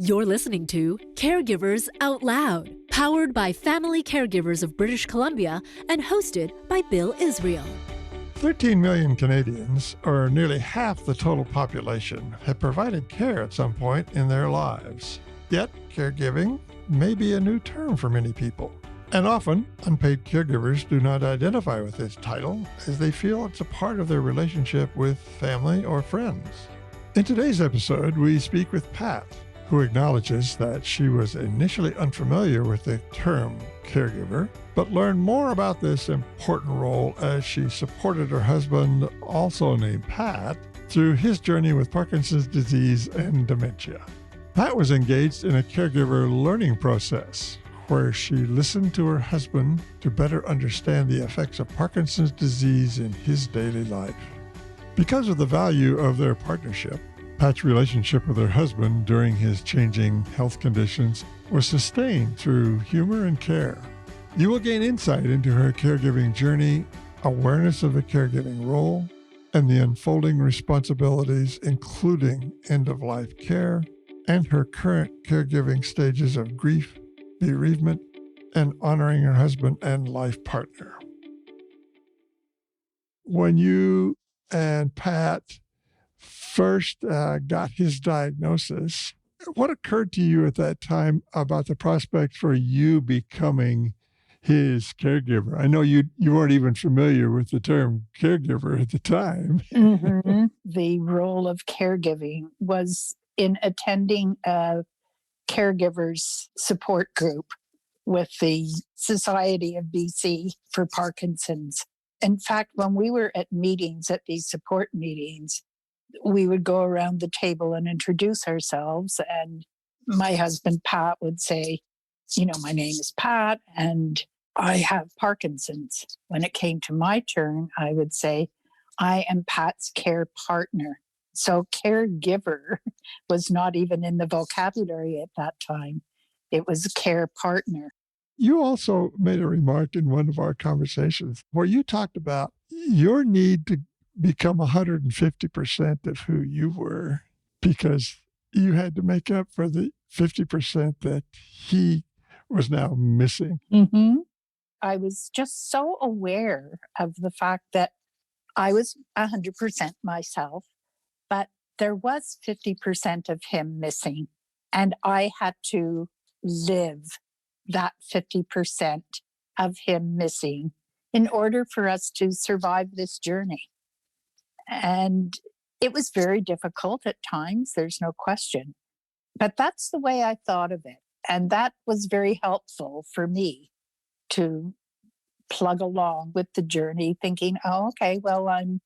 You're listening to Caregivers Out Loud, powered by Family Caregivers of British Columbia and hosted by Bill Israel. 13 million Canadians, or nearly half the total population, have provided care at some point in their lives. Yet, caregiving may be a new term for many people. And often, unpaid caregivers do not identify with this title as they feel it's a part of their relationship with family or friends. In today's episode, we speak with Pat, who acknowledges that she was initially unfamiliar with the term caregiver, but learned more about this important role as she supported her husband, also named Pat, through his journey with Parkinson's disease and dementia. Pat was engaged in a caregiver learning process where she listened to her husband to better understand the effects of Parkinson's disease in his daily life. Because of the value of their partnership, Pat's relationship with her husband during his changing health conditions was sustained through humor and care. You will gain insight into her caregiving journey, awareness of the caregiving role, and the unfolding responsibilities, including end-of-life care and her current caregiving stages of grief, bereavement, and honoring her husband and life partner. When you and Pat first got his diagnosis, what occurred to you at that time about the prospect for you becoming his caregiver? I know you weren't even familiar with the term caregiver at the time. Mm-hmm. The role of caregiving was in attending a caregivers support group with the Society of BC for Parkinson's. In fact, when we were at meetings, at these support meetings, we would go around the table and introduce ourselves. And my husband, Pat, would say, my name is Pat and I have Parkinson's. When it came to my turn, I would say, I am Pat's care partner. So caregiver was not even in the vocabulary at that time. It was a care partner. You also made a remark in one of our conversations where you talked about your need to become 150% of who you were because you had to make up for the 50% that he was now missing. Mm-hmm. I was just so aware of the fact that I was 100% myself, but there was 50% of him missing. And I had to live that 50% of him missing in order for us to survive this journey. And it was very difficult at times, there's no question. But that's the way I thought of it. And that was very helpful for me to plug along with the journey, thinking, oh, okay, well, I'm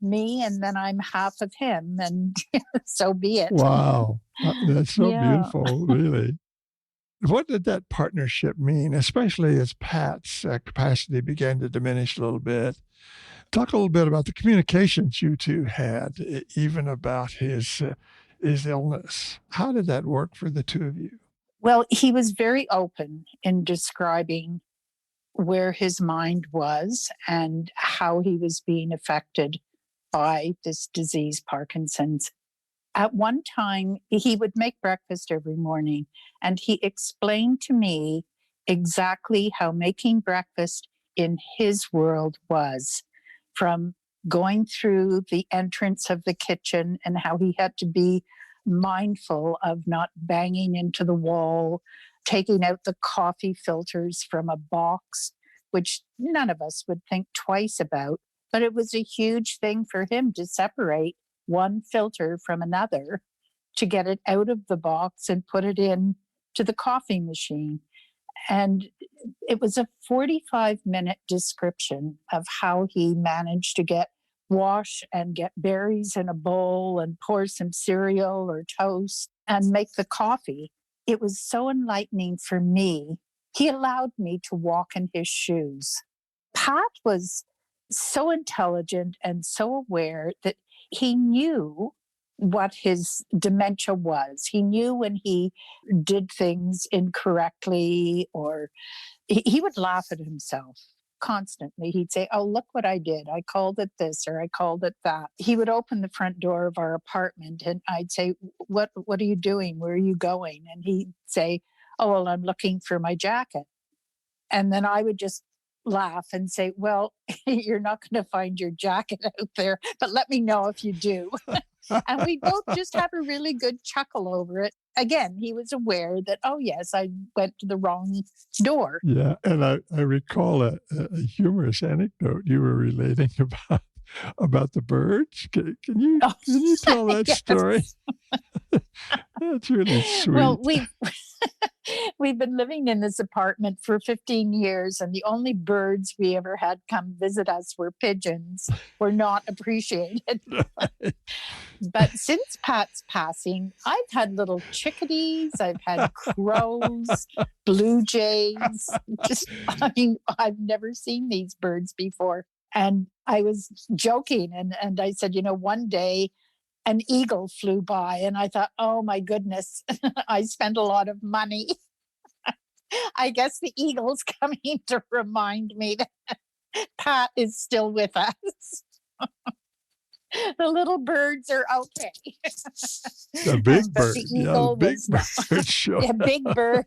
me, and then I'm half of him, and so be it. Wow. That's so beautiful, really. What did that partnership mean, especially as Pat's capacity began to diminish a little bit? Talk a little bit about the communications you two had, even about his illness. How did that work for the two of you? Well, he was very open in describing where his mind was and how he was being affected by this disease, Parkinson's. At one time, he would make breakfast every morning, and he explained to me exactly how making breakfast in his world was, from going through the entrance of the kitchen and how he had to be mindful of not banging into the wall, taking out the coffee filters from a box, which none of us would think twice about. But it was a huge thing for him to separate one filter from another to get it out of the box and put it in to the coffee machine. And it was a 45-minute description of how he managed to wash and get berries in a bowl and pour some cereal or toast and make the coffee. It was so enlightening for me. He allowed me to walk in his shoes. Pat was so intelligent and so aware that he knew what his dementia was. He knew when he did things incorrectly, or he would laugh at himself constantly. He'd say, oh, look what I did. I called it this or I called it that. He would open the front door of our apartment and I'd say, what are you doing? Where are you going? And he'd say, oh, well, I'm looking for my jacket. And then I would just laugh and say, well, you're not going to find your jacket out there, but let me know if you do. And we both just have a really good chuckle over it. Again, he was aware that, oh, yes, I went to the wrong door. Yeah. And I recall a humorous anecdote you were relating about the birds. Can you tell that story? That's really sweet. Well, we've been living in this apartment for 15 years, and the only birds we ever had come visit us were pigeons. Were not appreciated. But since Pat's passing, I've had little chickadees, I've had crows, blue jays. I've never seen these birds before. And I was joking, and I said, one day an eagle flew by, and I thought, oh my goodness, I spent a lot of money. I guess the eagle's coming to remind me that Pat is still with us. The little birds are okay. The big bird. The eagle big bird. Sure. Yeah, big bird.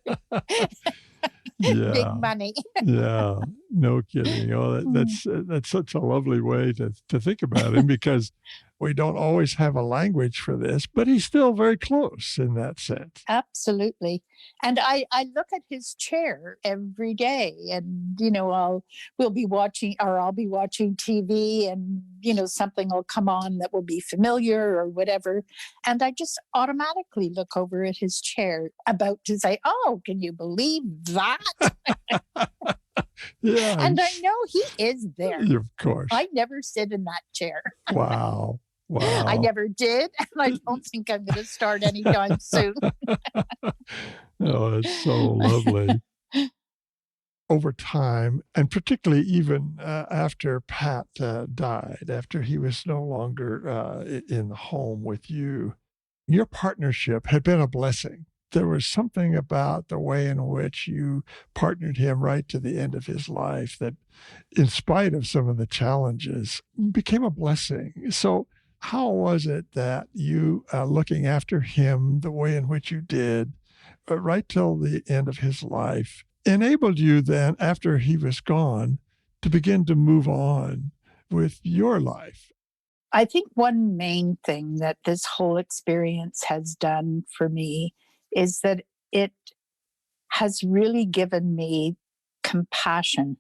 Yeah. Big money. Yeah, no kidding. Oh, that's such a lovely way to think about him, because we don't always have a language for this, but he's still very close in that sense. Absolutely. And I look at his chair every day, and I'll be watching TV, and something will come on that will be familiar or whatever, and I just automatically look over at his chair, about to say, oh, can you believe that? Yeah. And I know he is there. Of course. I never sit in that chair. Wow. I never did, and I don't think I'm going to start anytime soon. Oh, it's so lovely. Over time, and particularly even after Pat died, after he was no longer in the home with you, your partnership had been a blessing. There was something about the way in which you partnered him right to the end of his life that, in spite of some of the challenges, became a blessing. So how was it that you, looking after him the way in which you did, right till the end of his life, enabled you then, after he was gone, to begin to move on with your life? I think one main thing that this whole experience has done for me is that it has really given me compassion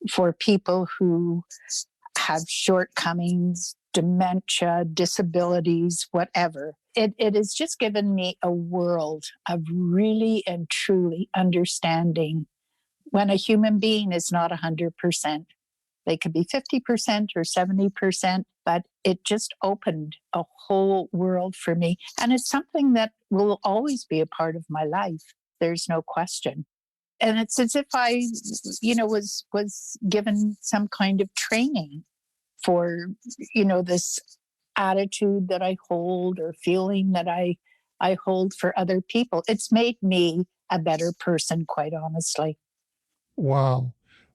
for people who have shortcomings, dementia, disabilities, whatever. It has just given me a world of really and truly understanding when a human being is not 100%. They could be 50% or 70%, but it just opened a whole world for me. And it's something that will always be a part of my life. There's no question. And it's as if I, was given some kind of training for, this attitude that I hold, or feeling that I hold for other people. It's made me a better person, quite honestly. Wow.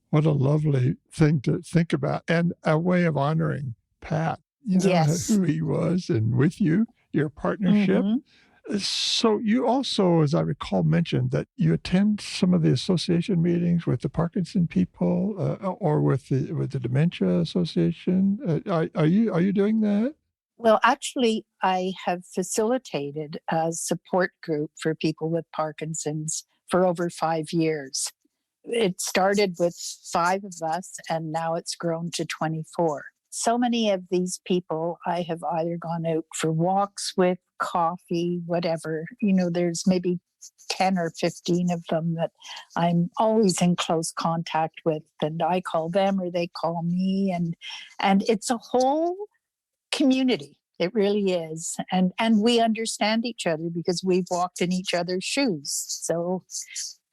What a lovely thing to think about, and a way of honoring Pat, Yes. who he was, and with you, your partnership. Mm-hmm. So you also, as I recall, mentioned that you attend some of the association meetings with the Parkinson people, or with the Dementia Association. Are you doing that? Well, actually, I have facilitated a support group for people with Parkinson's for over 5 years. It started with 5 of us, and now it's grown to 24. So many of these people I have either gone out for walks with, coffee, whatever. There's maybe 10 or 15 of them that I'm always in close contact with, and I call them or they call me, and it's a whole community. It really is. And we understand each other because we've walked in each other's shoes. So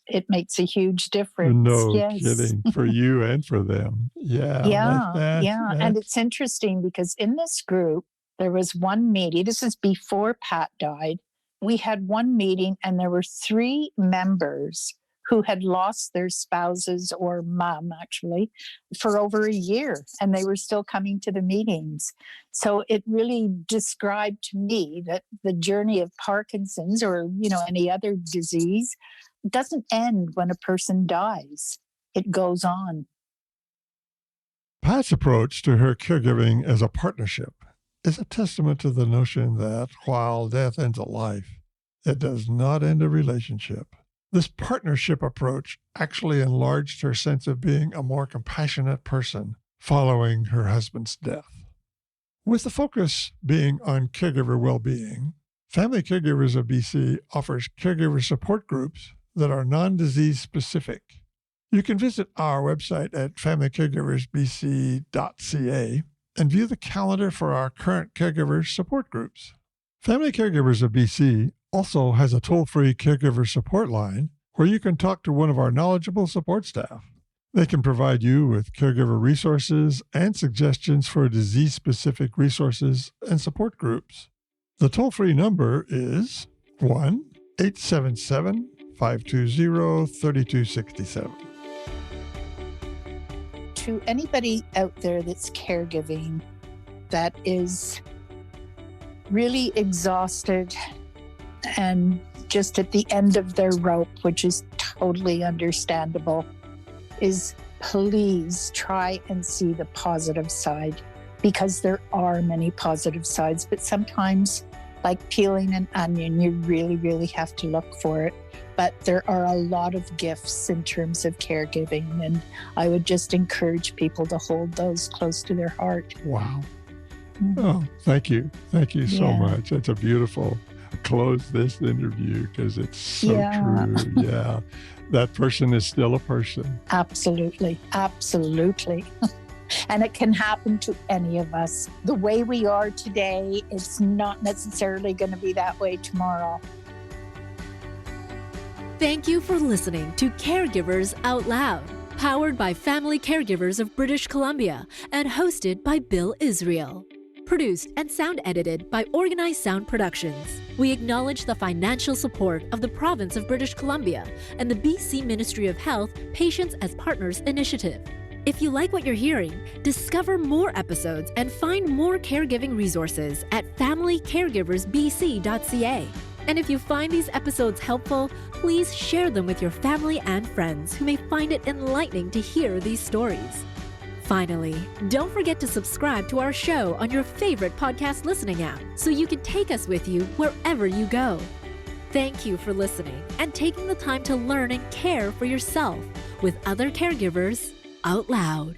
it makes a huge difference. No Yes. kidding. For you and for them. Yeah. Yeah. And it's interesting because in this group, there was one meeting. This is before Pat died. We had one meeting, and there were 3 members who had lost their spouses or mom, actually, for over a year, and they were still coming to the meetings. So it really described to me that the journey of Parkinson's or, any other disease doesn't end when a person dies. It goes on. Pat's approach to her caregiving as a partnership is a testament to the notion that while death ends a life, it does not end a relationship. This partnership approach actually enlarged her sense of being a more compassionate person following her husband's death. With the focus being on caregiver well-being, Family Caregivers of BC offers caregiver support groups that are non-disease specific. You can visit our website at familycaregiversbc.ca and view the calendar for our current caregiver support groups. Family Caregivers of BC also has a toll-free caregiver support line where you can talk to one of our knowledgeable support staff. They can provide you with caregiver resources and suggestions for disease-specific resources and support groups. The toll-free number is 1-877-520-3267. To anybody out there that's caregiving, that is really exhausted and just at the end of their rope, which is totally understandable, is please try and see the positive side, because there are many positive sides, but sometimes, like peeling an onion, you really, really have to look for it. But there are a lot of gifts in terms of caregiving, and I would just encourage people to hold those close to their heart. Wow. Oh, thank you. Thank you so much. It's a beautiful close this interview because it's so true. Yeah. That person is still a person. Absolutely. Absolutely. And it can happen to any of us. The way we are today, it's not necessarily going to be that way tomorrow. Thank you for listening to Caregivers Out Loud, powered by Family Caregivers of British Columbia and hosted by Bill Israel. Produced and sound edited by Organized Sound Productions. We acknowledge the financial support of the Province of British Columbia and the BC Ministry of Health Patients as Partners initiative. If you like what you're hearing, discover more episodes and find more caregiving resources at familycaregiversbc.ca. And if you find these episodes helpful, please share them with your family and friends who may find it enlightening to hear these stories. Finally, don't forget to subscribe to our show on your favorite podcast listening app so you can take us with you wherever you go. Thank you for listening and taking the time to learn and care for yourself with other caregivers out loud.